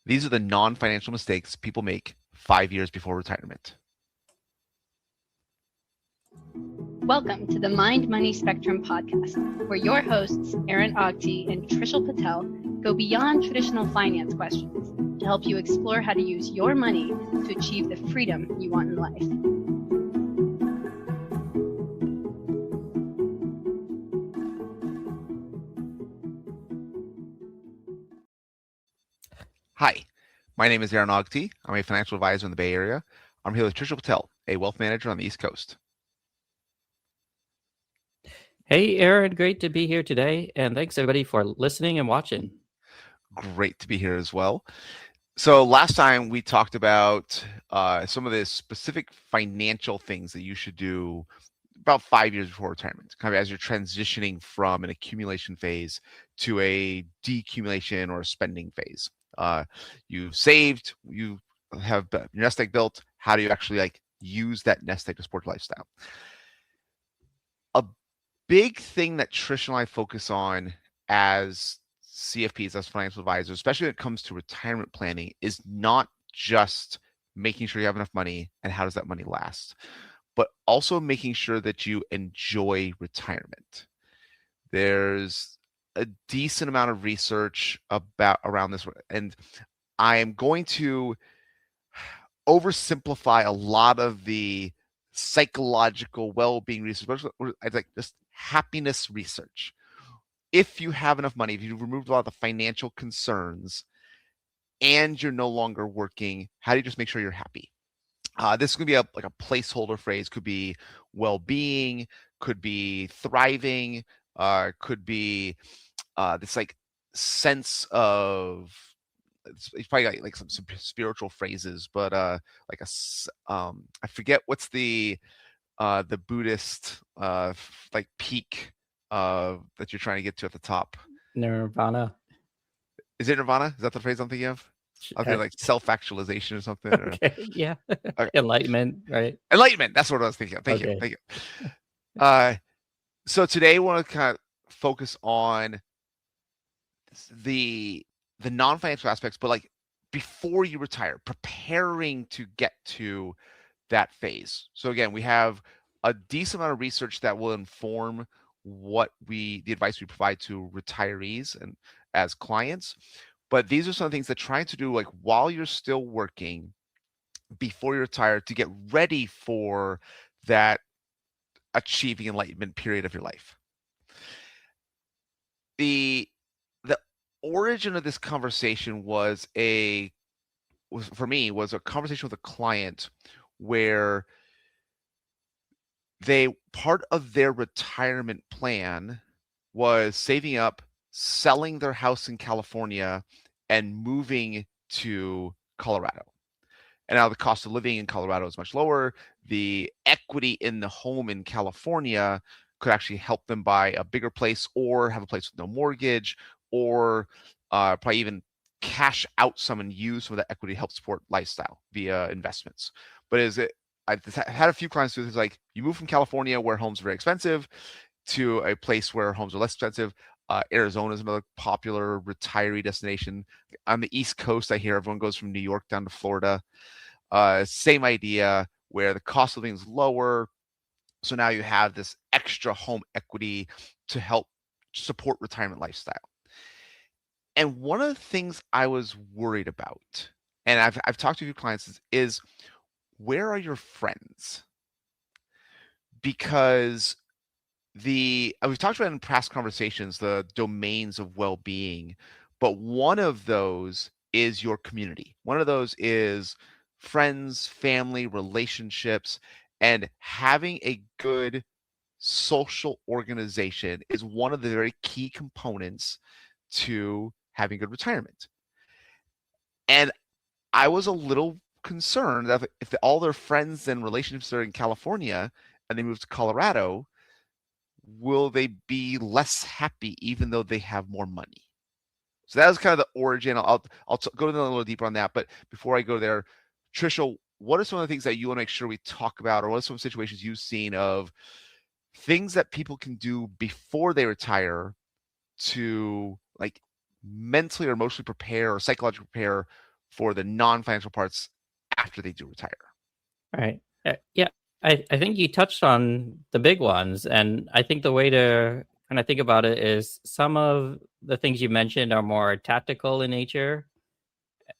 These are the non-financial mistakes people make 5 years before retirement. Welcome to the Mind Money Spectrum podcast, where your hosts, Aaron Agti and Trishul Patel, go beyond traditional finance questions to help you explore how to use your money to achieve the freedom you want in life. Hi, my name is Aaron Agti. I'm a financial advisor in the Bay Area. I'm here with Trishul Patel, a wealth manager on the East Coast. Hey, Aaron, great to be here today. And thanks everybody for listening and watching. Great to be here as well. So last time we talked about some of the specific financial things that you should do about 5 years before retirement, kind of as you're transitioning from an accumulation phase to a decumulation or a spending phase. You've saved, you have your nest egg built. How do you actually use that nest egg to support your lifestyle? A big thing that Trish and I focus on as CFPs, as financial advisors, especially when it comes to retirement planning, is not just making sure you have enough money and how does that money last, but also making sure that you enjoy retirement. There's a decent amount of research around this, and I am going to oversimplify a lot of the psychological well-being research, like just happiness research. If you have enough money, if you've removed a lot of the financial concerns and you're no longer working, how do you just make sure you're happy? This is going to be a placeholder phrase. Could be well-being, could be thriving, could be this sense of, it's probably like some spiritual phrases, but I forget what's the Buddhist peak that you're trying to get to at the top. Nirvana. Is it Nirvana? Is that the phrase I'm thinking of? I feel like self-actualization or something. Okay, yeah. Okay. Enlightenment, right? Enlightenment. That's what I was thinking of. Thank you. So today we want to kind of focus on the non-financial aspects, but before you retire, preparing to get to that phase. So again, we have a decent amount of research that will inform the advice we provide to retirees and as clients. But these are some things that trying to do while you're still working, before you retire, to get ready for that achieving enlightenment period of your life. The origin of this conversation was a conversation with a client where part of their retirement plan was saving up, selling their house in California, and moving to Colorado. And now the cost of living in Colorado is much lower. The equity in the home in California could actually help them buy a bigger place or have a place with no mortgage, or probably even cash out some and use some of that equity to help support lifestyle via investments. But I've had a few clients do this, you move from California where homes are very expensive to a place where homes are less expensive. Arizona is another popular retiree destination. On the East Coast, I hear everyone goes from New York down to Florida. Same idea, where the cost of living is lower. So now you have this extra home equity to help support retirement lifestyle. And one of the things I was worried about, and I've talked to a few clients, is where are your friends? Because we've talked about in past conversations the domains of well-being, but one of those is your community. One of those is friends, family, relationships, and having a good social organization is one of the very key components to having good retirement. And I was a little concerned that if all their friends and relationships are in California and they move to Colorado, will they be less happy even though they have more money? So that was kind of the origin. I'll go a little deeper on that. But before I go there, Trisha, what are some of the things that you want to make sure we talk about, or what are some situations you've seen of things that people can do before they retire to mentally or emotionally prepare or psychologically prepare for the non-financial parts after they do retire. Right. Yeah. I think you touched on the big ones. And I think the way to kind of think about it is some of the things you mentioned are more tactical in nature.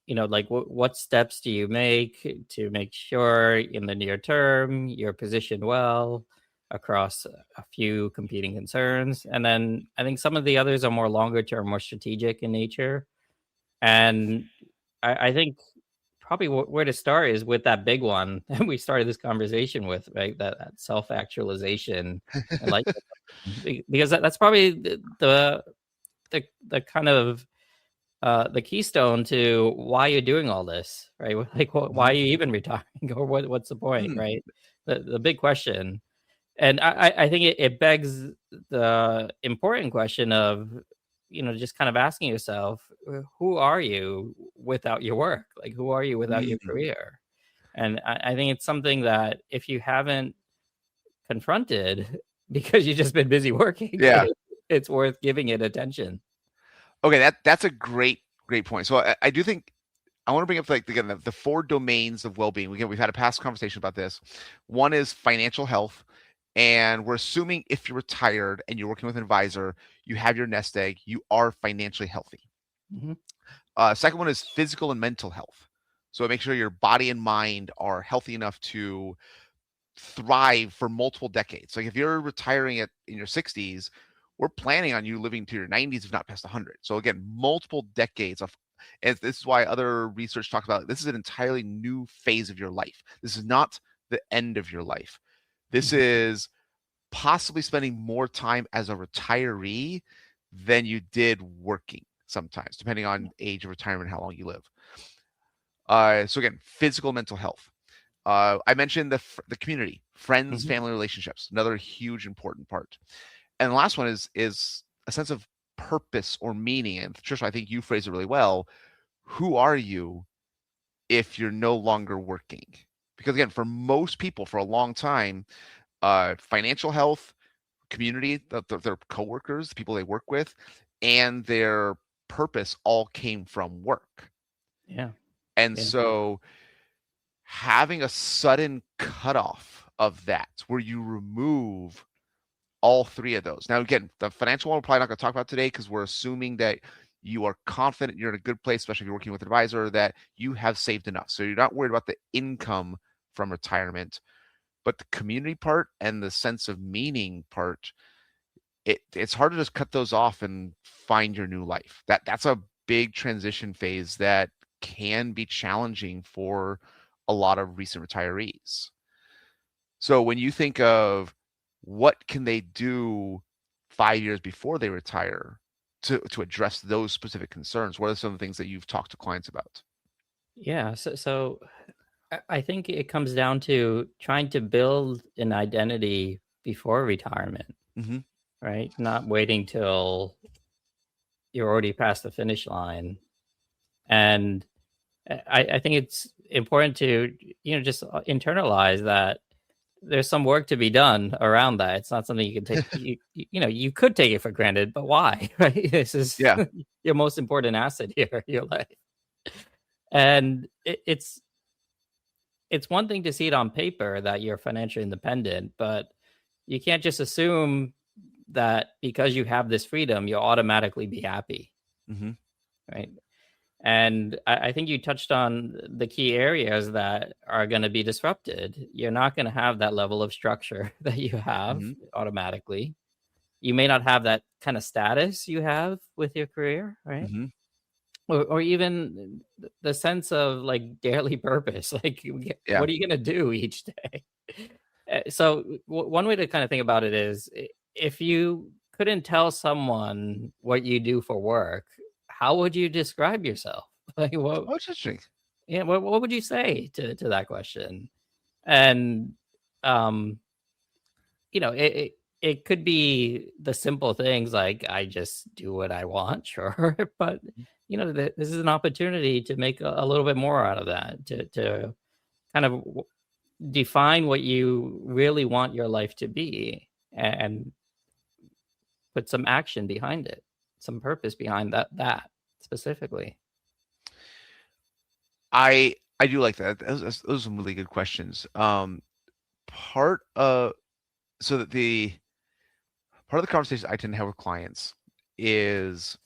Like what steps do you make to make sure in the near term you're positioned well across a few competing concerns? And then I think some of the others are more longer term, more strategic in nature. And I think probably where to start is with that big one that we started this conversation with, right? That self-actualization, and like because that's probably the kind of the keystone to why you're doing all this, right? Like, why are you even retiring, or what's the point, right? The big question, and I think it begs the important question of, just kind of asking yourself, who are you without your work? Like, who are you without your career? And I think it's something that if you haven't confronted because you've just been busy working, it's worth giving it attention. Okay, that's a great point. So I do think I want to bring up again the 4 domains of well-being. We've had a past conversation about this. One is financial health, and we're assuming if you're retired and you're working with an advisor, you have your nest egg, you are financially healthy. Second one is physical and mental health. So make sure your body and mind are healthy enough to thrive for multiple decades. Like if you're retiring in your 60s, we're planning on you living to your 90s, if not past 100. So again, multiple decades of, and this is why other research talks about this is an entirely new phase of your life. This is not the end of your life. This is possibly spending more time as a retiree than you did working sometimes, depending on age of retirement, how long you live. So again, physical, mental health. I mentioned the community, friends, family relationships, another huge important part. And the last one is a sense of purpose or meaning. And Trisha, I think you phrased it really well. Who are you if you're no longer working? Because again, for most people, for a long time, financial health, community, their coworkers, the people they work with, and their purpose all came from work. Yeah. And so having a sudden cutoff of that, where you remove all 3 of those. Now, again, the financial one we're probably not going to talk about today because we're assuming that you are confident you're in a good place, especially if you're working with an advisor, that you have saved enough. So you're not worried about the income from retirement, but the community part and the sense of meaning part, it's hard to just cut those off and find your new life. That's a big transition phase that can be challenging for a lot of recent retirees. So when you think of what can they do 5 years before they retire to address those specific concerns, what are some of the things that you've talked to clients about? Yeah. So I think it comes down to trying to build an identity before retirement, right? Not waiting till you're already past the finish line. And I think it's important to, just internalize that there's some work to be done around that. It's not something you can take, you could take it for granted, but why, right? This is your most important asset here, your life. And it's one thing to see it on paper that you're financially independent, but you can't just assume that because you have this freedom, you'll automatically be happy. Right. And I think you touched on the key areas that are going to be disrupted. You're not going to have that level of structure that you have automatically. You may not have that kind of status you have with your career, right? Or even the sense of like daily purpose. Like, what are you going to do each day? So one way to kind of think about it is, if you couldn't tell someone what you do for work, how would you describe yourself? Like, what? Oh, interesting. Yeah, what would you say to that question? And it could be the simple things like, I just do what I want, sure, but this is an opportunity to make a little bit more out of that, to kind of define what you really want your life to be and put some action behind it, some purpose behind that specifically. I do like that. Those are some really good questions. Part of so that the part of the conversation I tend to have with clients is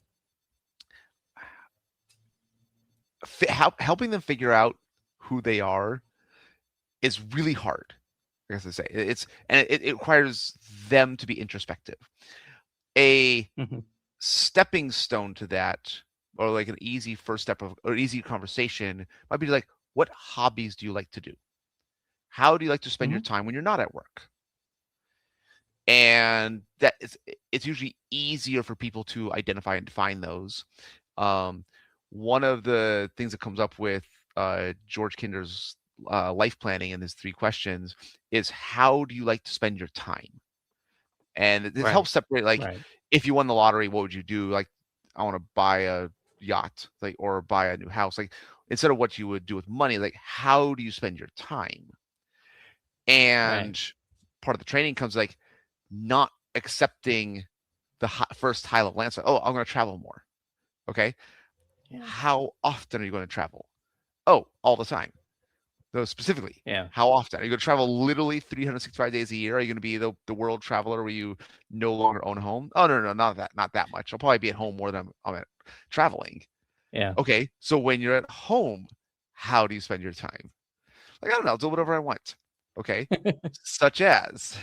helping them figure out who they are is really hard. I guess I say it requires them to be introspective. A stepping stone to that, or like an easy first step or easy conversation, might be like, what hobbies do you like to do? How do you like to spend your time when you're not at work? And it's usually easier for people to identify and define those. One of the things that comes up with George Kinder's life planning and his 3 questions is, how do you like to spend your time? And it helps separate, like, if you won the lottery, what would you do? Like, I want to buy a yacht, like, or buy a new house. Like, instead of what you would do with money, like, how do you spend your time? And part of the training comes like not accepting the first high-level answer. Oh, I'm going to travel more. Okay. Yeah. How often are you going to travel? Oh, all the time. So specifically, how often? Are you going to travel literally 365 days a year? Are you going to be the world traveler where you no longer own a home? Oh, no, not that much. I'll probably be at home more than I'm traveling. Yeah. Okay. So when you're at home, how do you spend your time? Like, I don't know, I'll do whatever I want. Okay. Such as.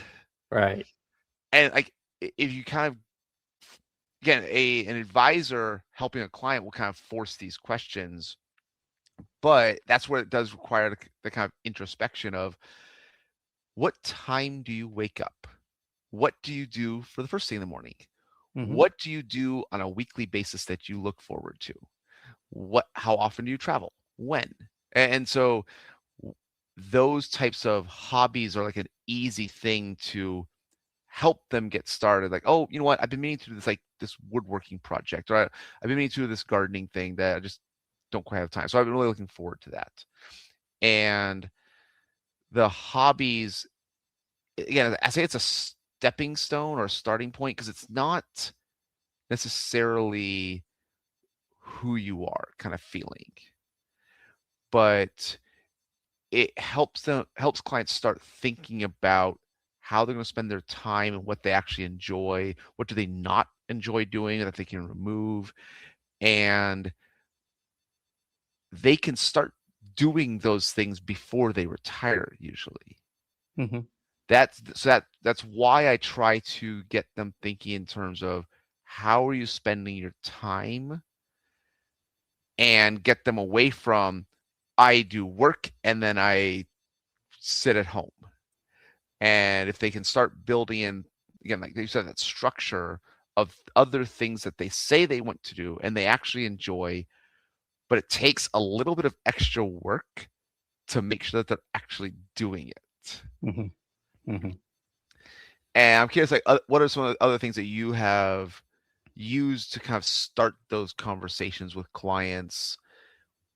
Right. And like, if you kind of, again, an advisor helping a client will kind of force these questions, but that's where it does require the kind of introspection of, what time do you wake up? What do you do for the first thing in the morning? What do you do on a weekly basis that you look forward to? How often do you travel? When? And so those types of hobbies are like an easy thing to help them get started. Like, oh, you know what? I've been meaning to do this, like this woodworking project, or I've been meaning to do this gardening thing that I just don't quite have time. So I've been really looking forward to that. And the hobbies, again, I say it's a stepping stone or a starting point, because it's not necessarily who you are kind of feeling, but it helps clients start thinking about how they're going to spend their time and what they actually enjoy, what do they not enjoy doing that they can remove, and they can start doing those things before they retire usually. That's why I try to get them thinking in terms of, how are you spending your time, and get them away from, I do work and then I sit at home. And if they can start building in, again, like you said, that structure of other things that they say they want to do and they actually enjoy, but it takes a little bit of extra work to make sure that they're actually doing it. And I'm curious, like, what are some of the other things that you have used to kind of start those conversations with clients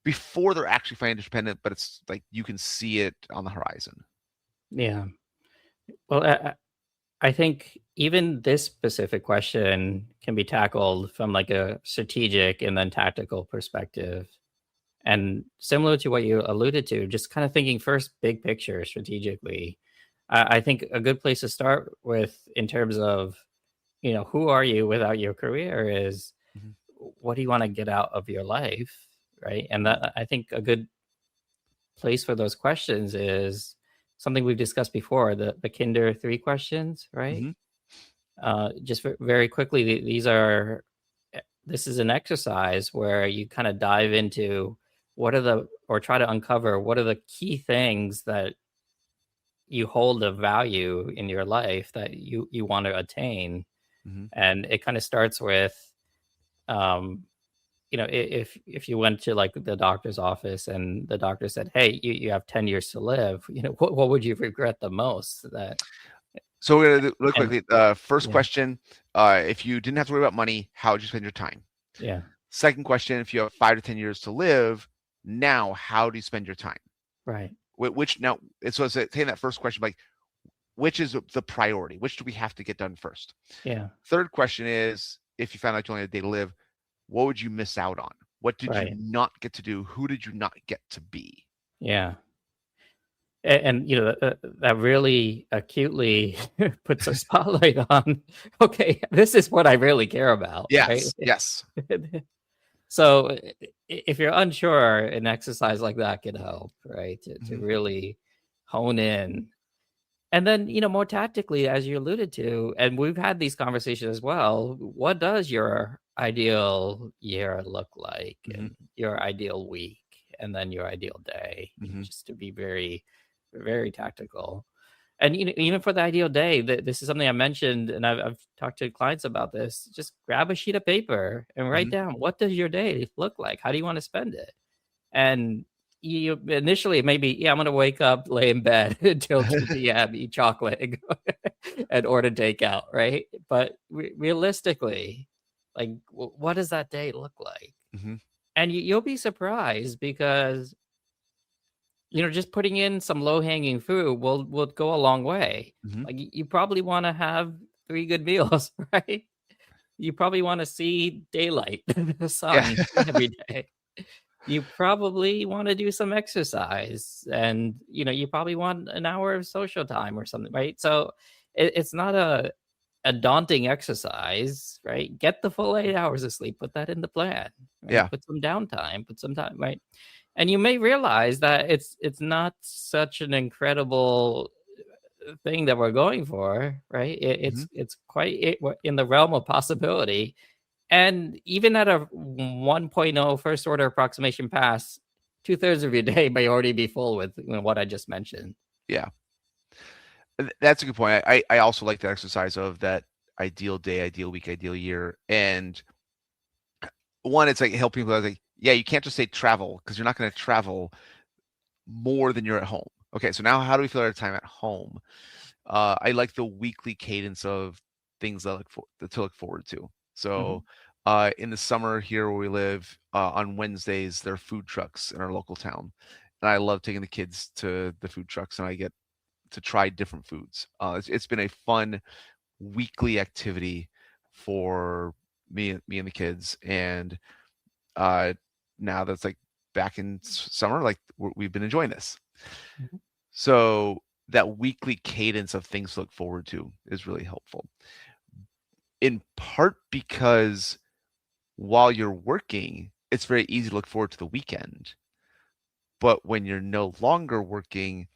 before they're actually financially independent, but it's like you can see it on the horizon? Yeah. Well, I think even this specific question can be tackled from like a strategic and then tactical perspective. And similar to what you alluded to, just kind of thinking first big picture strategically. I think a good place to start with, in terms of, who are you without your career, is what do you want to get out of your life, right? And that, I think, a good place for those questions is something we've discussed before, the Kinder 3 questions, right? Just very quickly, this is an exercise where you kind of dive into try to uncover what are the key things that you hold of value in your life that you want to attain. And it kind of starts with, if you went to like the doctor's office and the doctor said, hey, you have 10 years to live, what would you regret the most? So we're gonna do real quickly. First question, if you didn't have to worry about money, how would you spend your time? Yeah. Second question, if you have 5 to 10 years to live, now how do you spend your time? Right. Which now, so it's saying that first question, like, which is the priority? Which do we have to get done first? Yeah. Third question is, if you found out you only had a day to live, what would you miss out on? What did you Right. not get to do? Who did you not get to be? Yeah. And that really acutely puts a spotlight on, okay, this is what I really care about, right? Yes. So if you're unsure, an exercise like that can help, right? To really hone in. And then, more tactically, as you alluded to, and we've had these conversations as well, what does your ideal year look like, and your ideal week, and then your ideal day, just to be very, very tactical. And even for the ideal day, this is something I mentioned, and I've talked to clients about this. Just grab a sheet of paper and write down, what does your day look like? How do you want to spend it? And you initially maybe, I'm going to wake up, lay in bed until 2 p.m., eat chocolate, and order takeout, right? But realistically, like, what does that day look like? And you'll be surprised, because just putting in some low-hanging fruit will go a long way. Like, you probably want to have 3 good meals, right? You probably want to see daylight, the sun every day. You probably want to do some exercise, and you probably want an hour of social time or something, right? So it's not a daunting exercise, right? Get the full 8 hours of sleep, put that in the plan, right? Put some downtime, put some time, right? And you may realize that it's not such an incredible thing that we're going for, right? It's quite in the realm of possibility. And even at a 1.0 first order approximation pass, 2/3 of your day may already be full with what I just mentioned. Yeah. That's a good point. I also like the exercise of that ideal day, ideal week, ideal year. And one, it's like helping people, like, you can't just say travel, because you're not going to travel more than you're at home. Okay, so now how do we fill our time at home? I like the weekly cadence of things to look forward to. So in the summer here where we live, on Wednesdays, there are food trucks in our local town. And I love taking the kids to the food trucks, and I get to try different foods. It's been a fun weekly activity for me and the kids. And now that's like back in summer, like we've been enjoying this. So that weekly cadence of things to look forward to is really helpful, in part because while you're working, it's very easy to look forward to the weekend. But when you're no longer working,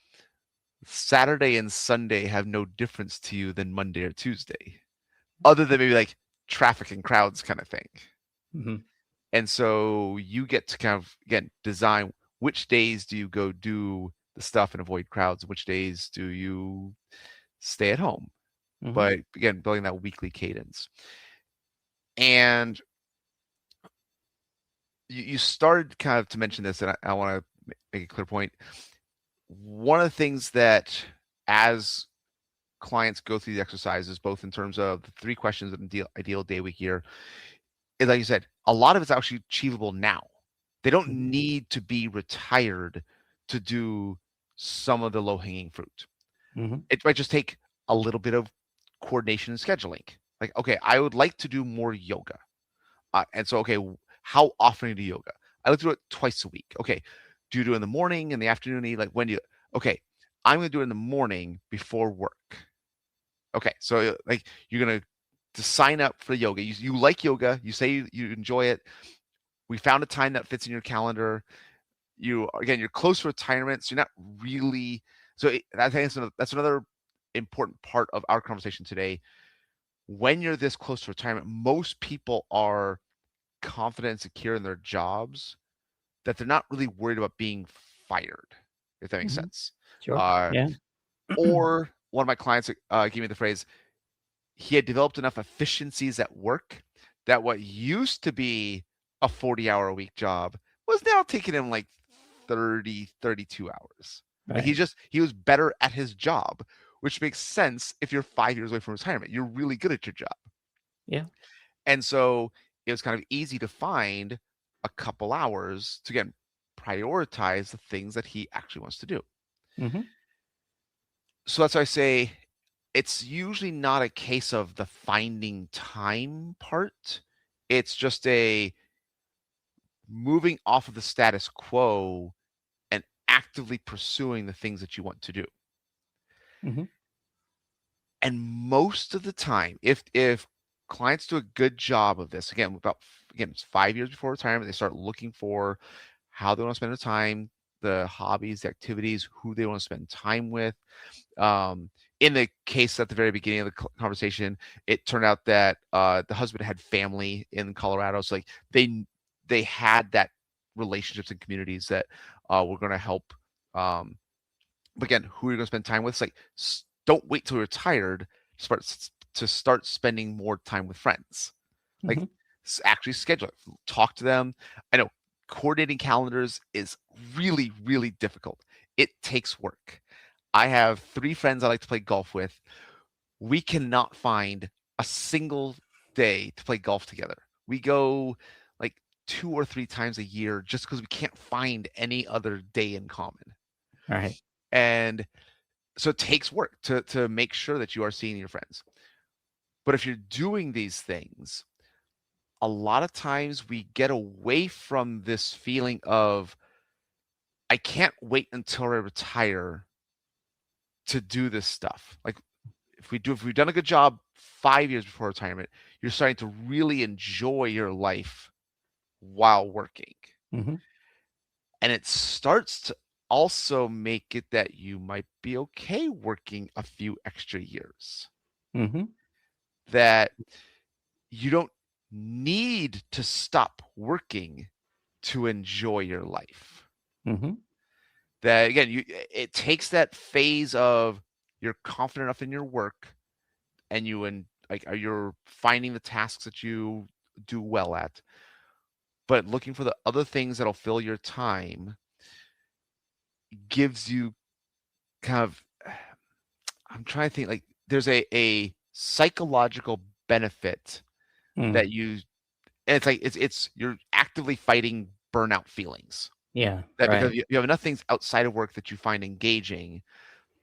Saturday and Sunday have no difference to you than Monday or Tuesday, other than maybe like traffic and crowds kind of thing. And so you get to kind of, again, design which days do you go do the stuff and avoid crowds, which days do you stay at home. But again, building that weekly cadence. And you started kind of to mention this, and I want to make a clear point. One of the things that, as clients go through the exercises, both in terms of the 3 questions of the ideal day, week, year, is, like you said, a lot of it's actually achievable now. They don't need to be retired to do some of the low-hanging fruit. It might just take a little bit of coordination and scheduling. Like, okay, I would like to do more yoga. And so, okay, how often do you do yoga? I like to do it twice a week. Okay, do you do it in the morning, in the afternoon? Like, when do you? Okay, I'm going to do it in the morning before work. Okay, so like you're going to sign up for yoga. You like yoga. You say you enjoy it. We found a time that fits in your calendar. You're close to retirement, so you're not really. So I think that's another important part of our conversation today. When you're this close to retirement, most people are confident and secure in their jobs that they're not really worried about being fired, if that makes sense. Sure. Yeah. Or one of my clients gave me the phrase, he had developed enough efficiencies at work that what used to be a 40-hour-a-week job was now taking him like 30, 32 hours. Right. Like he was better at his job, which makes sense if you're 5 years away from retirement. You're really good at your job. Yeah. And so it was kind of easy to find a couple hours to, again, prioritize the things that he actually wants to do. So that's why I say it's usually not a case of the finding time part. It's just moving off of the status quo and actively pursuing the things that you want to do. Mm-hmm. And most of the time, if clients do a good job of this, again, it's 5 years before retirement, they start looking for how they want to spend their time, the hobbies, the activities, who they want to spend time with. In the case at the very beginning of the conversation, it turned out that the husband had family in Colorado, so like they had that relationships and communities that were going to help. But again, who are you going to spend time with? It's like, don't wait till you're retired to start spending more time with friends. Like, actually schedule it, talk to them. I know coordinating calendars is really, really difficult. It takes work. I have 3 friends I like to play golf with. We cannot find a single day to play golf together. We go like 2 or 3 times a year just because we can't find any other day in common. Right. And so it takes work to make sure that you are seeing your friends. But if you're doing these things, a lot of times we get away from this feeling of, I can't wait until I retire to do this stuff. Like if we've done a good job 5 years before retirement, you're starting to really enjoy your life while working. Mm-hmm. And it starts to also make it that you might be okay working a few extra years. Mm-hmm. That you don't need to stop working to enjoy your life. Mm-hmm. That again, it takes that phase of you're confident enough in your work, and you're finding the tasks that you do well at, but looking for the other things that'll fill your time gives you kind of, I'm trying to think, like there's a psychological benefit that you, and it's like it's you're actively fighting burnout feelings. Yeah. That right. because you have enough things outside of work that you find engaging,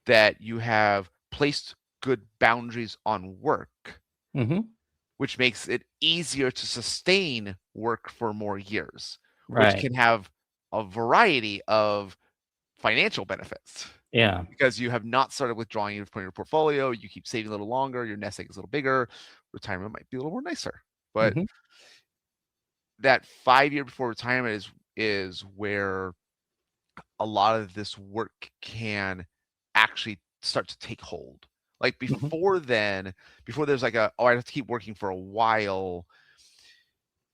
that you have placed good boundaries on work, Mm-hmm. which makes it easier to sustain work for more years, Right. which can have a variety of financial benefits. Yeah. Because you have not started withdrawing from your portfolio, you keep saving a little longer, your nest egg is a little bigger, retirement might be a little more nicer. But Mm-hmm. that 5 year before retirement is where a lot of this work can actually start to take hold. Like before then, before there's like I have to keep working for a while,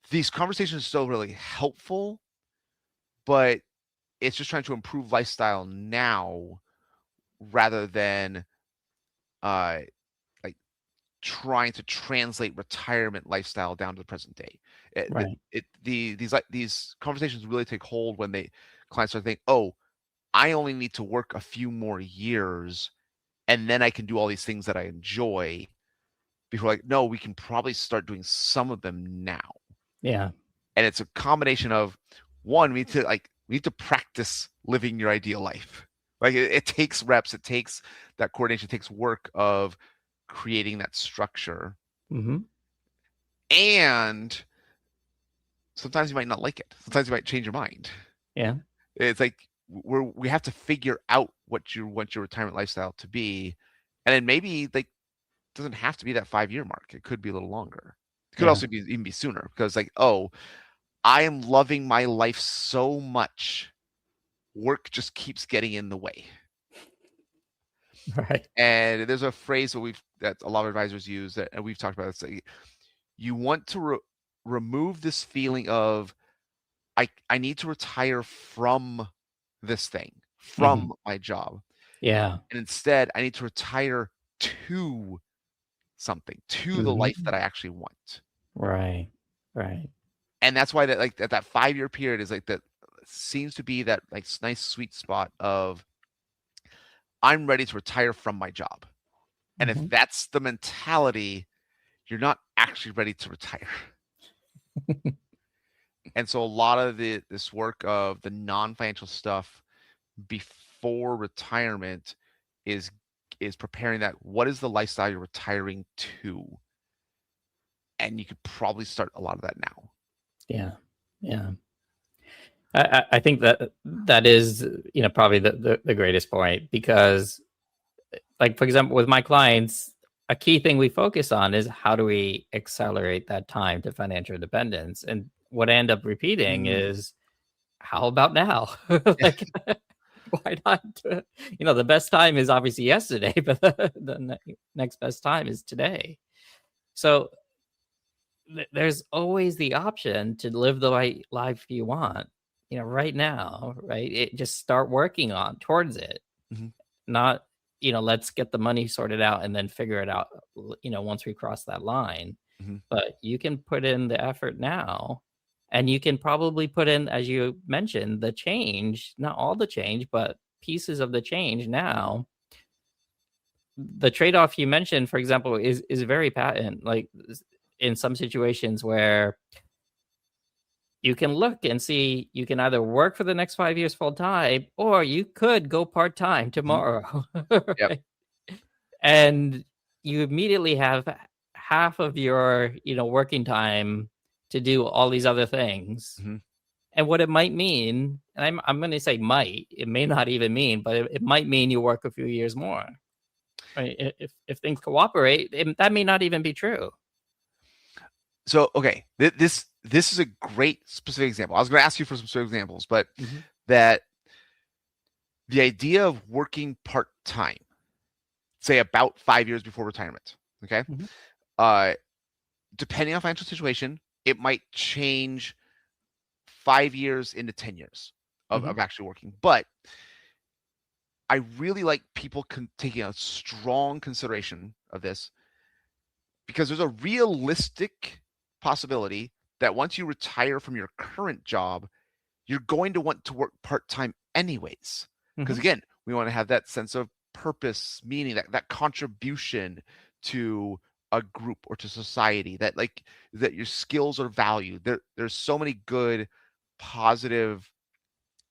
these conversations are still really helpful, but it's just trying to improve lifestyle now rather than like trying to translate retirement lifestyle down to the present day. Right. These conversations really take hold when clients start thinking, oh, I only need to work a few more years and then I can do all these things that I enjoy. Before, like, no, we can probably start doing some of them now. Yeah. And it's a combination of, one, we need to practice living your ideal life. Like it takes reps, it takes that coordination, it takes work of creating that structure. Mm-hmm. And sometimes you might not like it. Sometimes you might change your mind. Yeah. It's like we have to figure out what you want your retirement lifestyle to be. And then maybe like it doesn't have to be that 5 year mark. It could be a little longer. It could also even be sooner, because like, oh, I am loving my life so much, work just keeps getting in the way. Right. And there's a phrase that a lot of advisors use that, and we've talked about this. Like, you want to remove this feeling of I need to retire from this thing, from my job. Yeah. And instead, I need to retire to something, to the life that I actually want. Right. Right. And that's why that 5 year period is like that seems to be that like nice sweet spot of I'm ready to retire from my job. And if that's the mentality, you're not actually ready to retire. And so a lot of this work of the non-financial stuff before retirement is preparing that. What is the lifestyle you're retiring to? And you could probably start a lot of that now. Yeah. Yeah. I think that is, probably the greatest point, because, like, for example, with my clients, a key thing we focus on is how do we accelerate that time to financial independence? And what I end up repeating is, how about now? Like, why not? The best time is obviously yesterday, but the next best time is today. So there's always the option to live the right life you want, right now, right? Just start working towards it. Not, let's get the money sorted out and then figure it out, once we cross that line. But you can put in the effort now, and you can probably put in, as you mentioned, the change, not all the change, but pieces of the change now. The trade-off you mentioned, for example, is very patent. Like, in some situations where you can look and see, you can either work for the next 5 years full time, or you could go part time tomorrow. Right? Yep. And you immediately have half of your, working time to do all these other things. And what it might mean, and I'm going to say might, it may not even mean, but it might mean you work a few years more. Right? If things cooperate, that may not even be true. So, okay, this is a great specific example. I was going to ask you for some specific examples, but that the idea of working part-time, say about 5 years before retirement, okay? Depending on financial situation, it might change 5 years into 10 years of actually working. But I really like people taking a strong consideration of this, because there's a realistic possibility that once you retire from your current job, you're going to want to work part-time anyways. Because again, we want to have that sense of purpose, meaning that contribution to a group or to society, that your skills are valued. There's so many good, positive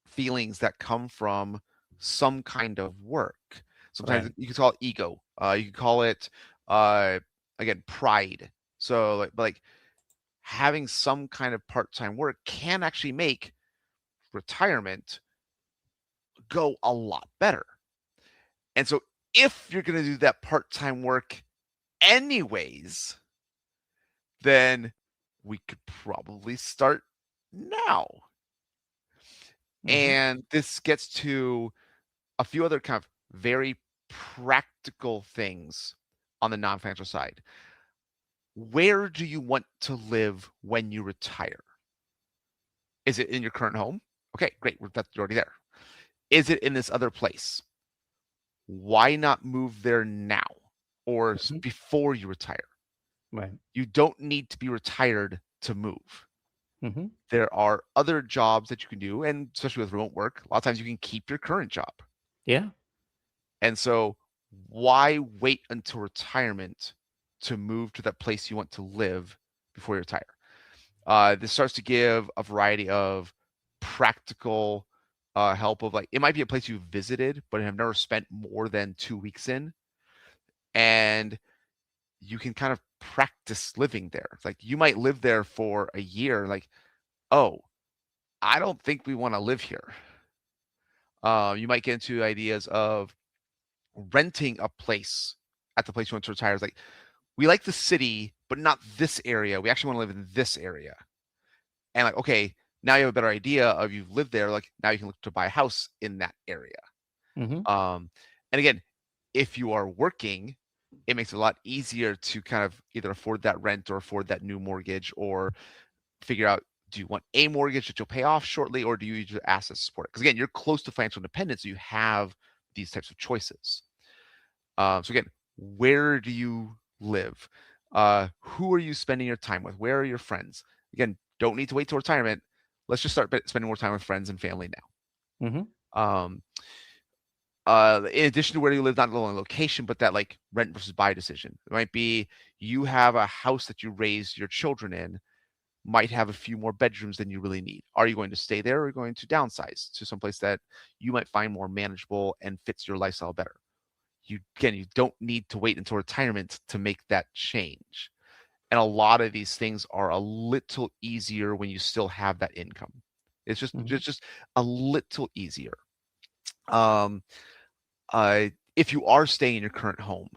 feelings that come from some kind of work. Sometimes you can call it ego. You can call it, again, pride. So like having some kind of part-time work can actually make retirement go a lot better. And so if you're going to do that part-time work anyways, then we could probably start now. And this gets to a few other kind of very practical things on the non-financial side. Where do you want to live when you retire? Is it in your current home? Okay, great. You're already there. Is it in this other place? Why not move there now or before you retire? Right. You don't need to be retired to move. There are other jobs that you can do, and especially with remote work, a lot of times you can keep your current job. Yeah. And so why wait until retirement to move to that place you want to live before you retire? This starts to give a variety of practical help of, like, it might be a place you've visited but have never spent more than 2 weeks in, and you can kind of practice living there. It's like you might live there for a year, like, oh, I don't think we want to live here. You might get into ideas of renting a place at the place you want to retire. It's like, we like the city, but not this area. We actually want to live in this area. And like, okay, now you have a better idea of, you've lived there. Like, now you can look to buy a house in that area. And again, if you are working, it makes it a lot easier to kind of either afford that rent or afford that new mortgage, or figure out, do you want a mortgage that you'll pay off shortly, or do you use your assets to support it? Because again, you're close to financial independence, so you have these types of choices. So again, where do you live? Who are you spending your time with? Where are your friends? Again, don't need to wait till retirement. Let's just start spending more time with friends and family now. In addition to where you live, not only location, but that like rent versus buy decision. It might be you have a house that you raise your children in, might have a few more bedrooms than you really need. Are you going to stay there, or are you going to downsize to someplace that you might find more manageable and fits your lifestyle better? You don't need to wait until retirement to make that change. And a lot of these things are a little easier when you still have that income. It's just Mhm. just a little easier. If you are staying in your current home,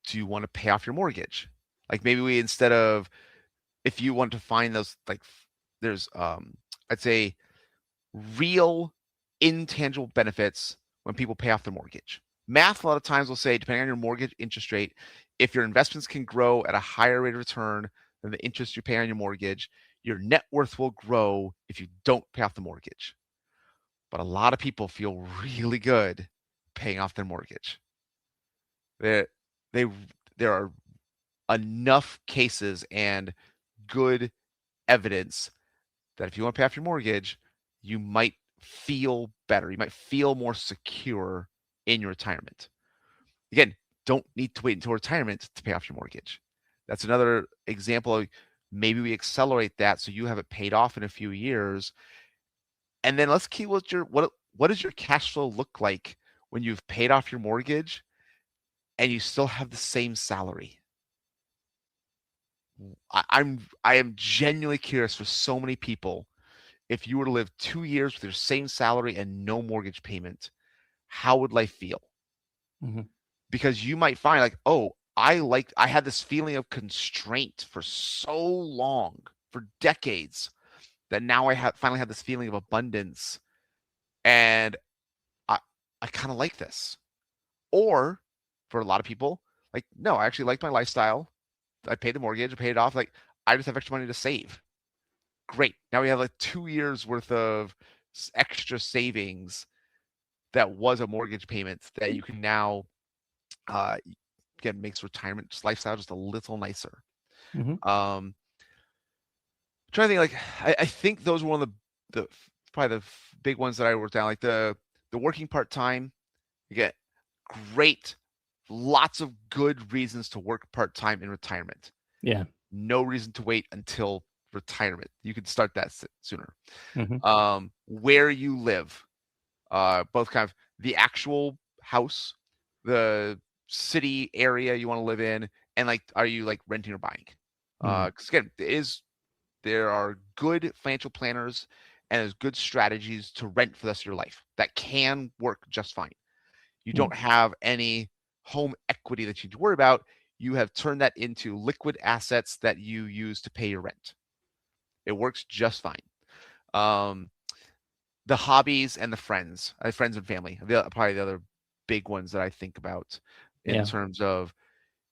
do you want to pay off your mortgage? Like maybe instead of, if you want to find those, like there's I'd say real intangible benefits when people pay off their mortgage. Math a lot of times will say, depending on your mortgage interest rate, if your investments can grow at a higher rate of return than the interest you pay on your mortgage, your net worth will grow if you don't pay off the mortgage. But a lot of people feel really good paying off their mortgage. There are enough cases and good evidence that if you want to pay off your mortgage, you might feel better. You might feel more secure in your retirement. Again, don't need to wait until retirement to pay off your mortgage. That's another example of maybe we accelerate that so you have it paid off in a few years. And then let's keep what does your cash flow look like when you've paid off your mortgage and you still have the same salary? I am genuinely curious for so many people. If you were to live 2 years with your same salary and no mortgage payment, how would life feel? Mm-hmm. Because you might find like, oh, I had this feeling of constraint for so long, for decades, that now I finally have this feeling of abundance, and I kind of like this. Or for a lot of people, like, no, I actually like my lifestyle. I paid the mortgage, I paid it off. Like, I just have extra money to save. Great. Now we have like 2 years worth of extra savings that was a mortgage payment that you can now, again, makes retirement lifestyle just a little nicer. Mm-hmm. I'm trying to think, like, I think those were one of the probably the big ones that I wrote down, like the working part-time. You get great, lots of good reasons to work part-time in retirement. Yeah. No reason to wait until retirement. You could start that sooner. Mm-hmm. Where you live, both kind of the actual house, the city area you want to live in, and like, are you like renting or buying? Because again, there are good financial planners and there's good strategies to rent for the rest of your life that can work just fine. You don't have any home equity that you need to worry about. You have turned that into liquid assets that you use to pay your rent. It works just fine. The hobbies and the friends and family, probably the other big ones that I think about in terms of,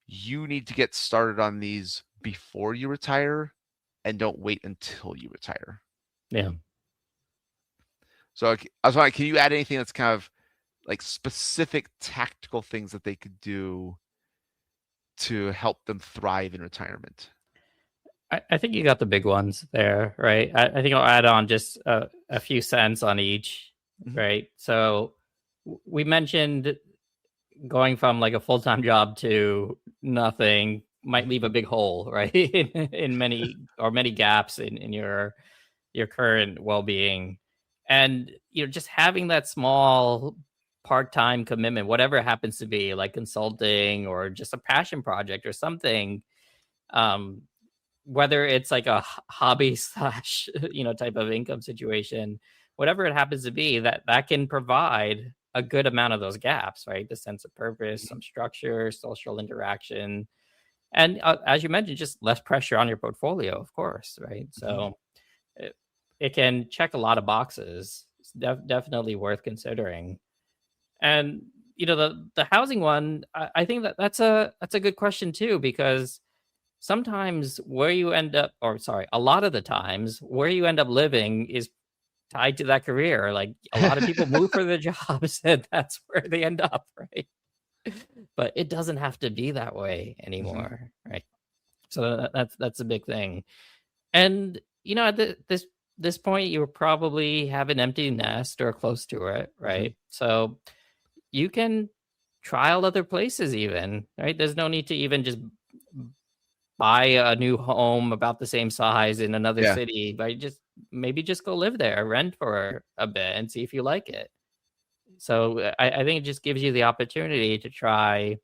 you need to get started on these before you retire and don't wait until you retire. Yeah. So I was wondering, can you add anything that's kind of like specific tactical things that they could do to help them thrive in retirement? I think you got the big ones there, right? I think I'll add on just a few cents on each, right? So we mentioned going from like a full-time job to nothing might leave a big hole, right? in many gaps in your current well-being. And just having that small part-time commitment, whatever it happens to be, like consulting or just a passion project or something, whether it's like a hobby slash type of income situation, whatever it happens to be, that can provide a good amount of those gaps, right? The sense of purpose, some structure, social interaction, and as you mentioned, just less pressure on your portfolio, of course, right? So it can check a lot of boxes. It's definitely worth considering. And the housing one, I think that's a good question too, because sometimes where you end up, a lot of the times where you end up living is tied to that career. Like a lot of people move for their jobs and that's where they end up, right? But it doesn't have to be that way anymore, right? So that's a big thing. And at this point, you probably have an empty nest or close to it, right? So you can trial other places even, right? There's no need to even just buy a new home about the same size in another city, but maybe just go live there, rent for a bit and see if you like it. So I think it just gives you the opportunity to try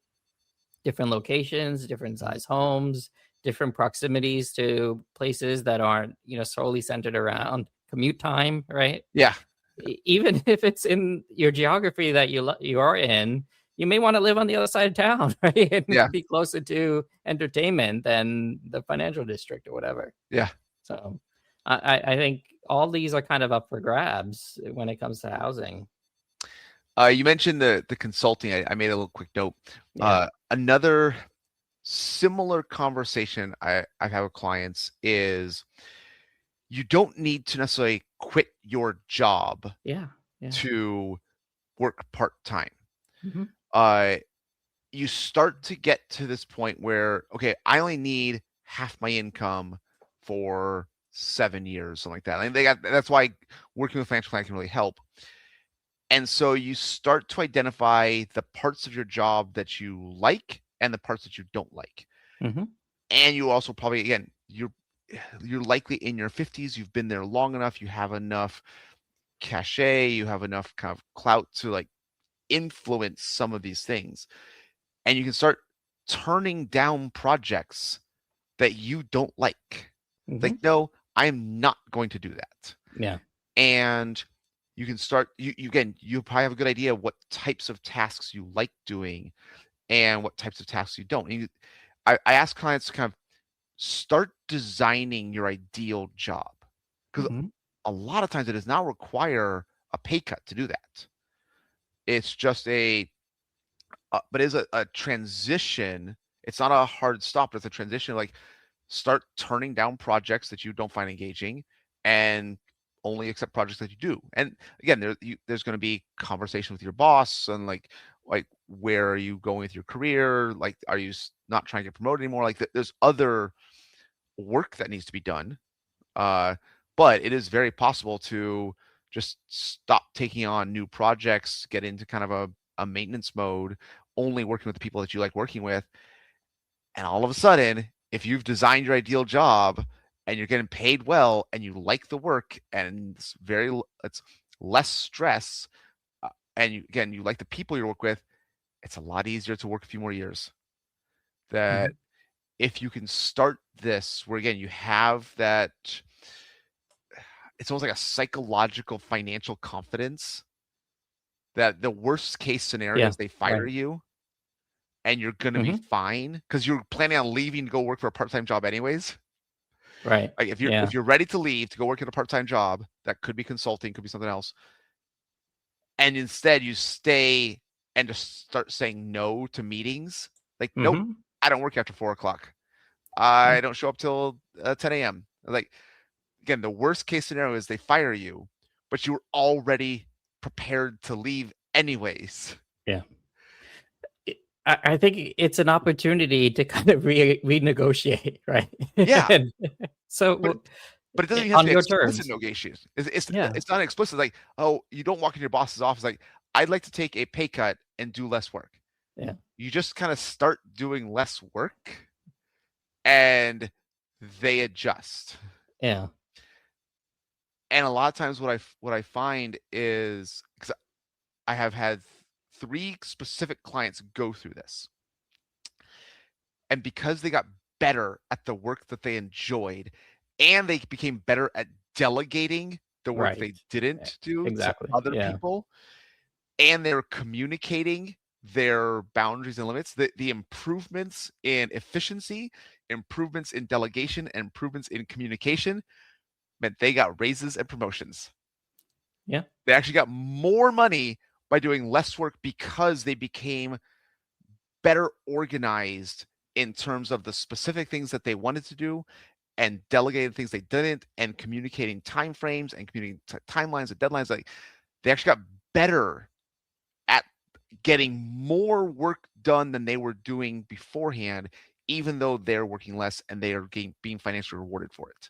different locations, different size homes, different proximities to places that aren't, solely centered around commute time, right? Yeah. Even if it's in your geography that you are in, you may want to live on the other side of town, right? And be closer to entertainment than the financial district or whatever. Yeah. So I think all these are kind of up for grabs when it comes to housing. You mentioned the consulting. I made a little quick note. Yeah. Another similar conversation I've had with clients is you don't need to necessarily quit your job to work part-time. You start to get to this point where, okay, I only need half my income for 7 years, something like that. And that's why working with financial planning can really help. And so you start to identify the parts of your job that you like and the parts that you don't like. And you also probably, again, you're likely in your 50s, you've been there long enough, you have enough cachet, you have enough kind of clout to like influence some of these things. And you can start turning down projects that you don't like. Like, no, I'm not going to do that. Yeah. And you can start, you probably have a good idea what types of tasks you like doing and what types of tasks you don't. And I ask clients to kind of start designing your ideal job, because a lot of times it does not require a pay cut to do that. It's just but it's a transition. It's not a hard stop, but it's a transition. Like, start turning down projects that you don't find engaging and only accept projects that you do. And again, there's going to be conversation with your boss and like where are you going with your career? Like, are you not trying to get promoted anymore? Like, there's other work that needs to be done. But it is very possible to just stop taking on new projects, get into kind of a maintenance mode, only working with the people that you like working with. And all of a sudden, if you've designed your ideal job and you're getting paid well and you like the work and it's less stress, and you like the people you work with, it's a lot easier to work a few more years. That if you can start this where, again, you have that, it's almost like a psychological financial confidence that the worst case scenario is they fire you and you're going to be fine because you're planning on leaving to go work for a part-time job anyways. Right. Like, if you're ready to leave to go work at a part-time job, that could be consulting, could be something else, and instead you stay and just start saying no to meetings. Like, nope, I don't work after 4:00. I don't show up till 10 a.m. Like, again, the worst case scenario is they fire you, but you were already prepared to leave anyways. Yeah. I think it's an opportunity to kind of renegotiate, right? Yeah. So, but it doesn't even have to be explicit negotiation. It's not explicit. Like, oh, you don't walk in your boss's office like, I'd like to take a pay cut and do less work. Yeah. You just kind of start doing less work and they adjust. Yeah. And a lot of times what I find is, because I have had 3 specific clients go through this, and because they got better at the work that they enjoyed and they became better at delegating the work they didn't do to other people, and they're communicating their boundaries and limits, the improvements in efficiency, improvements in delegation, and improvements in communication meant they got raises and promotions. Yeah. They actually got more money by doing less work because they became better organized in terms of the specific things that they wanted to do and delegated things they didn't, and communicating timeframes and communicating timelines and deadlines. Like, they actually got better at getting more work done than they were doing beforehand, even though they're working less and they are being financially rewarded for it.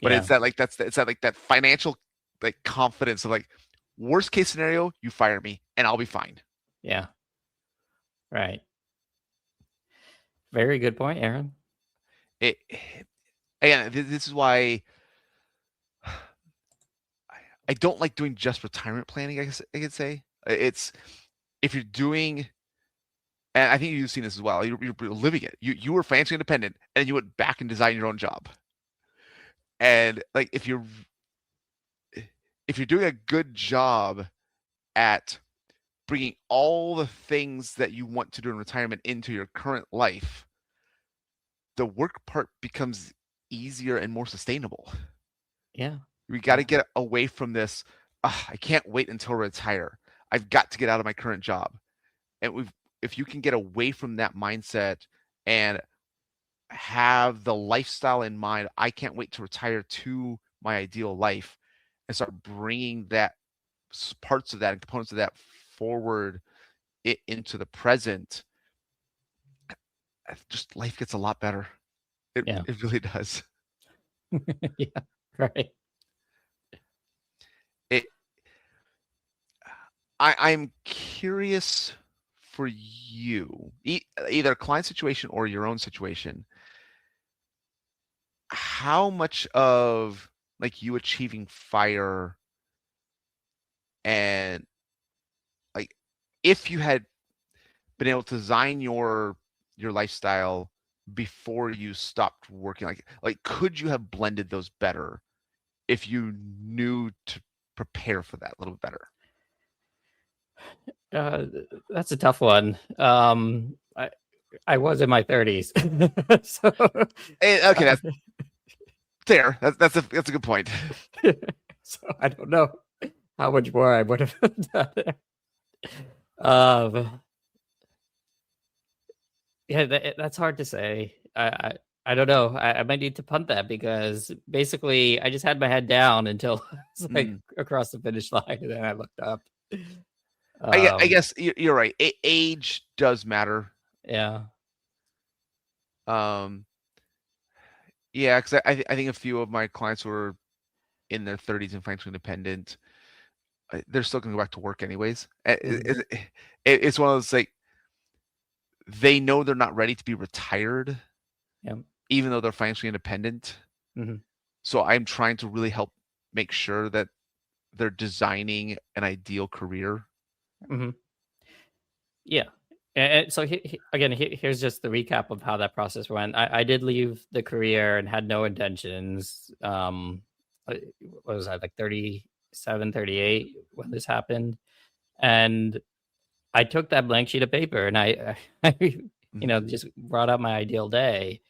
But it's that financial like confidence of like, worst case scenario, you fire me and I'll be fine. Yeah. Right. Very good point, Aaron. Again, this is why I don't like doing just retirement planning. I guess I could say it's, if you're doing, and I think you've seen this as well. You're living it. You were financially independent, and then you went back and designed your own job. And like, if you're if you're doing a good job at bringing all the things that you want to do in retirement into your current life, the work part becomes easier and more sustainable. Yeah. We got to get away from this. I can't wait until I retire. I've got to get out of my current job. And if you can get away from that mindset and have the lifestyle in mind, I can't wait to retire to my ideal life, and start bringing that parts of that and components of that forward into the present, just life gets a lot better. It really does. Yeah, right. I'm curious for you, either client situation or your own situation, how much of like you achieving FIRE, and like if you had been able to design your lifestyle before you stopped working, like could you have blended those better if you knew to prepare for that a little bit better? That's a tough one. I was in my 30s. So okay, that's fair. That's a good point. So I don't know how much more I would have done. Yeah, that's hard to say. I don't know. I might need to punt that, because basically I just had my head down until it's like across the finish line, and then I looked up. I guess you're right. Age does matter. Yeah. Yeah, because I think a few of my clients who are in their 30s and financially independent, they're still going to go back to work anyways. It's one of those, like, they know they're not ready to be retired, even though they're financially independent. So I'm trying to really help make sure that they're designing an ideal career. Yeah. And so again, here's just the recap of how that process went. I did leave the career and had no intentions. What was I, like 37, 38 when this happened? And I took that blank sheet of paper and I just brought out my ideal day.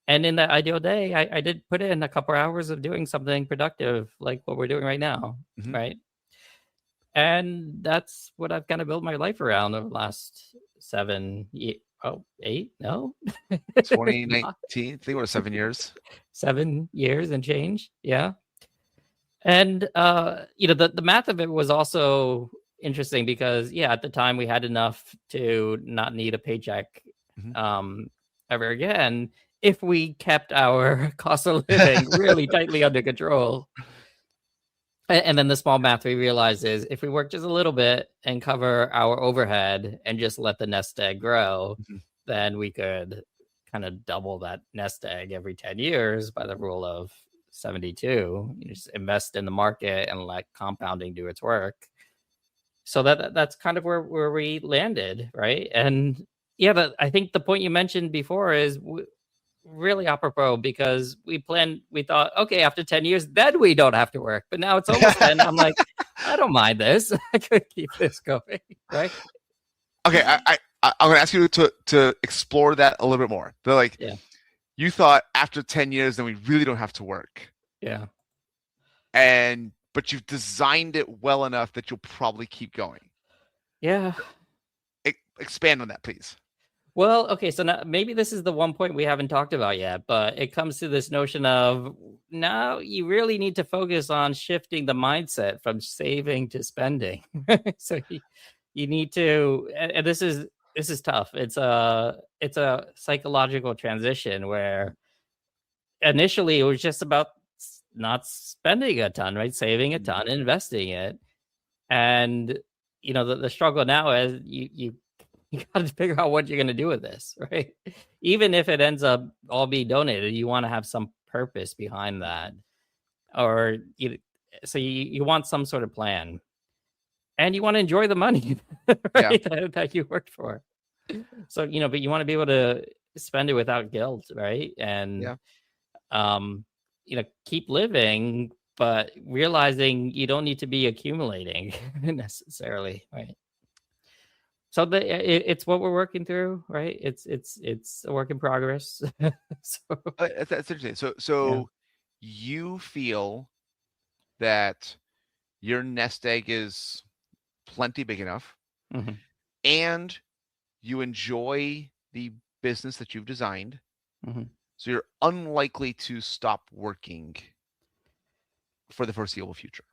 And in that ideal day, I did put in a couple hours of doing something productive, like what we're doing right now, right? And that's what I've kind of built my life around over the last 8? No. 2019, I think it was 7 years. 7 years and change, yeah. And, the math of it was also interesting because, at the time we had enough to not need a paycheck ever again if we kept our cost of living really tightly under control. And then the small math we realized is if we work just a little bit and cover our overhead and just let the nest egg grow, then we could kind of double that nest egg every 10 years by the rule of 72. You just invest in the market and let compounding do its work. So that's kind of where we landed, right? And I think the point you mentioned before is really apropos, because we thought, okay, after 10 years, then we don't have to work. But now it's almost 10. I'm like, I don't mind this. I could keep this going, right? Okay, I'm going to ask you to explore that a little bit more. They're like, you thought after 10 years, then we really don't have to work. Yeah. But you've designed it well enough that you'll probably keep going. Yeah. Expand on that, please. Well, okay, so now maybe this is the one point we haven't talked about yet, but it comes to this notion of now you really need to focus on shifting the mindset from saving to spending. So you need to, and this is tough. It's a psychological transition where initially it was just about not spending a ton, right? Saving a ton, investing it. And, the struggle now is you got to figure out what you're going to do with this, right? Even if it ends up all being donated, you want to have some purpose behind that. Or so you want some sort of plan. And you want to enjoy the money right, that you worked for. So, but you want to be able to spend it without guilt, right? And, keep living but realizing you don't need to be accumulating necessarily, right? So it's what we're working through, right? It's a work in progress. So That's interesting. So you feel that your nest egg is plenty big enough, and you enjoy the business that you've designed, so you're unlikely to stop working for the foreseeable future.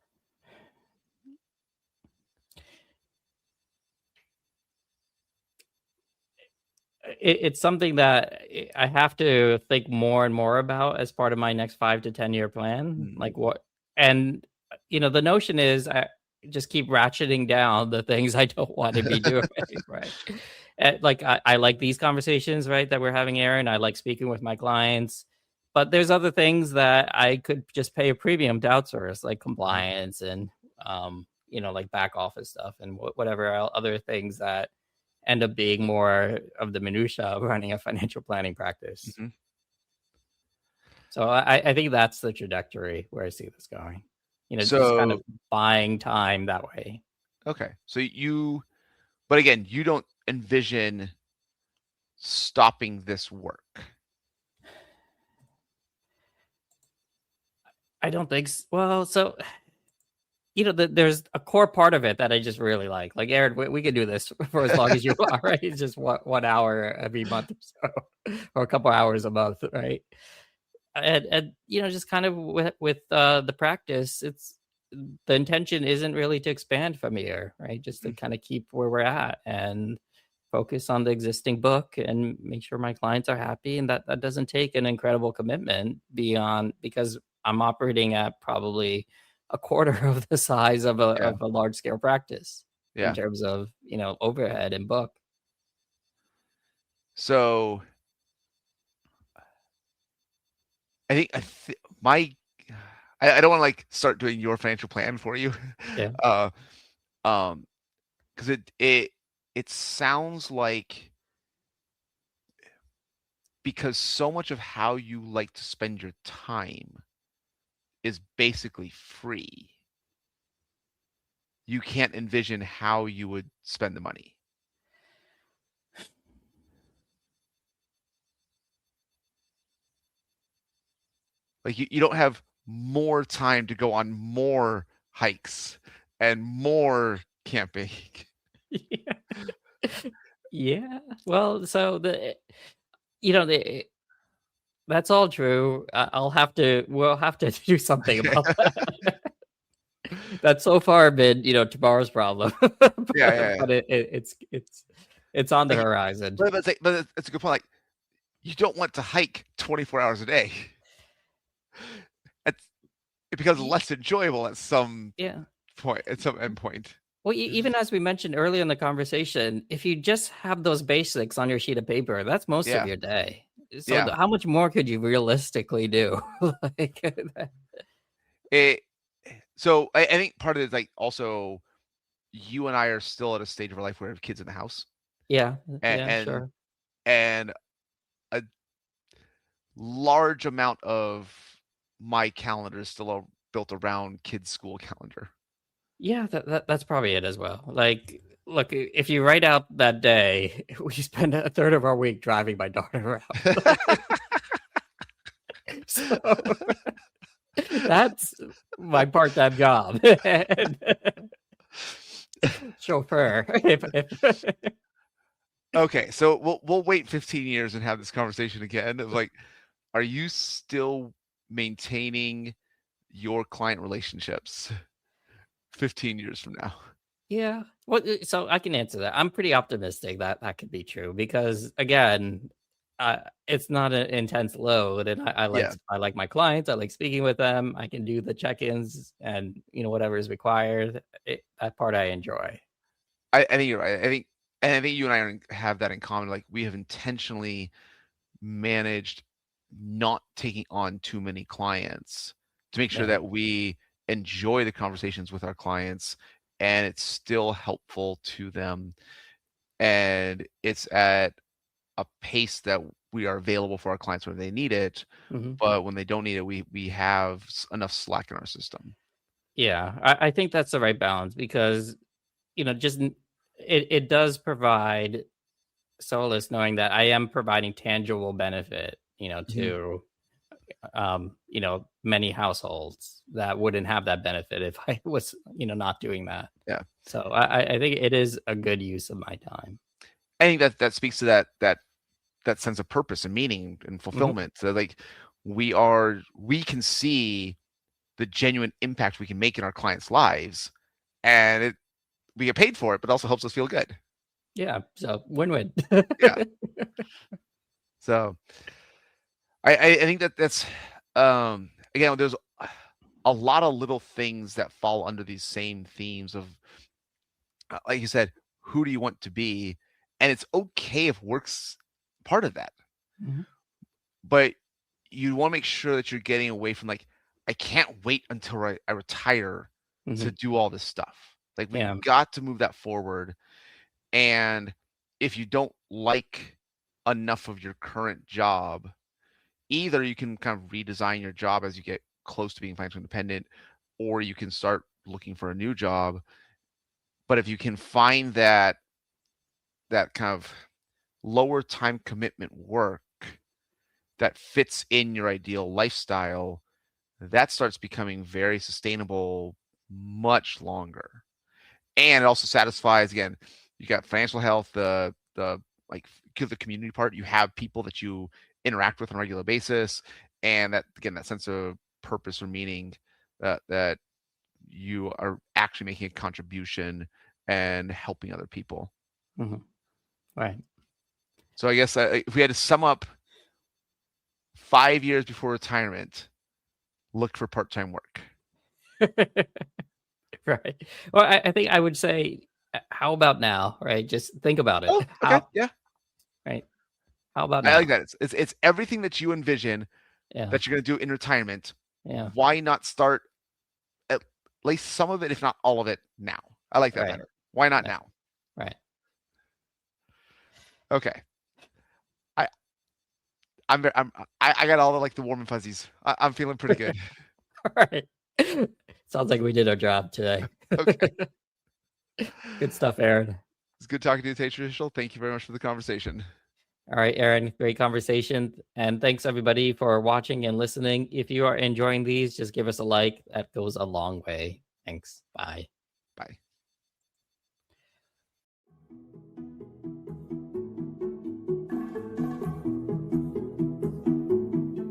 It's something that I have to think more and more about as part of my next 5 to 10 year plan. Like what, and the notion is I just keep ratcheting down the things I don't want to be doing, right? Like I like these conversations, right, that we're having, Aaron. I like speaking with my clients, but there's other things that I could just pay a premium to outsource, like compliance and like back office stuff and whatever other things that end up being more of the minutia of running a financial planning practice. So I think that's the trajectory where I see this going. Just kind of buying time that way. Okay. But again, you don't envision stopping this work. I don't think so. Well, so there's a core part of it that I just really like. Like, Aaron, we could do this for as long as you want, right? It's just 1 hour every month or so, or a couple hours a month, right? And just kind of with the practice, the intention isn't really to expand from here, right? Just to kind of keep where we're at and focus on the existing book and make sure my clients are happy. And that doesn't take an incredible commitment because I'm operating at probably a quarter of the size of a large scale practice in terms of overhead and book. So I think I don't want to like start doing your financial plan for you. Because it sounds like, because so much of how you like to spend your time is basically free, you can't envision how you would spend the money. Like you don't have more time to go on more hikes and more camping. Yeah. Well, so that's all true. We'll have to do something about that. That's so far been, tomorrow's problem. But it's on the horizon. But it's a good point. Like, you don't want to hike 24 hours a day. It becomes less enjoyable at some point, at some endpoint. Well, even as we mentioned earlier in the conversation, if you just have those basics on your sheet of paper, that's most of your day. So how much more could you realistically do? So I think part of it is like also you and I are still at a stage of our life where we have kids in the house. Yeah. Sure. And a large amount of my calendar is still built around kids' school calendar. Yeah, that's probably it as well. Like, look, if you write out that day, we spend a third of our week driving my daughter around. So that's my part-time job. Chauffeur. Okay, so we'll wait 15 years and have this conversation again. Of like, are you still maintaining your client relationships 15 years from now? Yeah. Well, so I can answer that. I'm pretty optimistic that could be true because, again, it's not an intense load, and I like my clients. I like speaking with them. I can do the check-ins and whatever is required. That part I enjoy. I think you're right. I think you and I have that in common. Like, we have intentionally managed not taking on too many clients to make sure that we enjoy the conversations with our clients and it's still helpful to them, and it's at a pace that we are available for our clients when they need it. But when they don't need it, we have enough slack in our system. Yeah, I think that's the right balance, because just it does provide solace knowing that I am providing tangible benefit, to many households that wouldn't have that benefit if I was not doing that. Yeah. So I think it is a good use of my time. I think that speaks to that sense of purpose and meaning and fulfillment. So like we can see the genuine impact we can make in our clients' lives, and we get paid for it, but also helps us feel good. Yeah. So win-win. Yeah. So I think that's again, there's a lot of little things that fall under these same themes of, like you said, who do you want to be? And it's okay if work's part of that. But you want to make sure that you're getting away from like, I can't wait until I retire to do all this stuff. Like we've got to move that forward. And if you don't like enough of your current job, either you can kind of redesign your job as you get close to being financially independent, or you can start looking for a new job. But if you can find that kind of lower time commitment work that fits in your ideal lifestyle, that starts becoming very sustainable much longer. And it also satisfies, again, you got financial health, the community part. You have people that you interact with on a regular basis, and that, again, that sense of purpose or meaning that you are actually making a contribution and helping other people. Right. So I guess if we had to sum up 5 years before retirement, look for part-time work. Right. Well, I think I would say, how about now? Right. Just think about it. Oh, okay. Yeah. Right. How about now? I like that. It's everything that you envision that you're going to do in retirement. Yeah. Why not start at least some of it, if not all of it, now? I like that better. Why not now? Right. Okay. I got all the warm and fuzzies. I'm feeling pretty good. All right. Sounds like we did our job today. Okay. Good stuff, Aaron. It's good talking to you today, Traditional. Thank you very much for the conversation. All right, Aaron, great conversation. And thanks everybody for watching and listening. If you are enjoying these, just give us a like. That goes a long way. Thanks. Bye. Bye.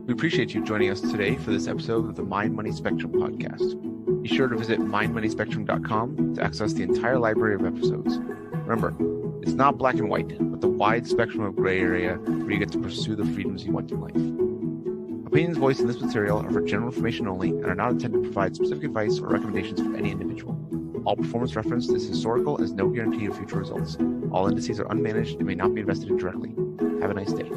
We appreciate you joining us today for this episode of the Mind Money Spectrum podcast. Be sure to visit mindmoneyspectrum.com to access the entire library of episodes. Remember, it's not black and white, but the wide spectrum of gray area where you get to pursue the freedoms you want in life. Opinions voiced in this material are for general information only and are not intended to provide specific advice or recommendations for any individual. All performance referenced is historical and is no guarantee of future results. All indices are unmanaged and may not be invested in directly. Have a nice day.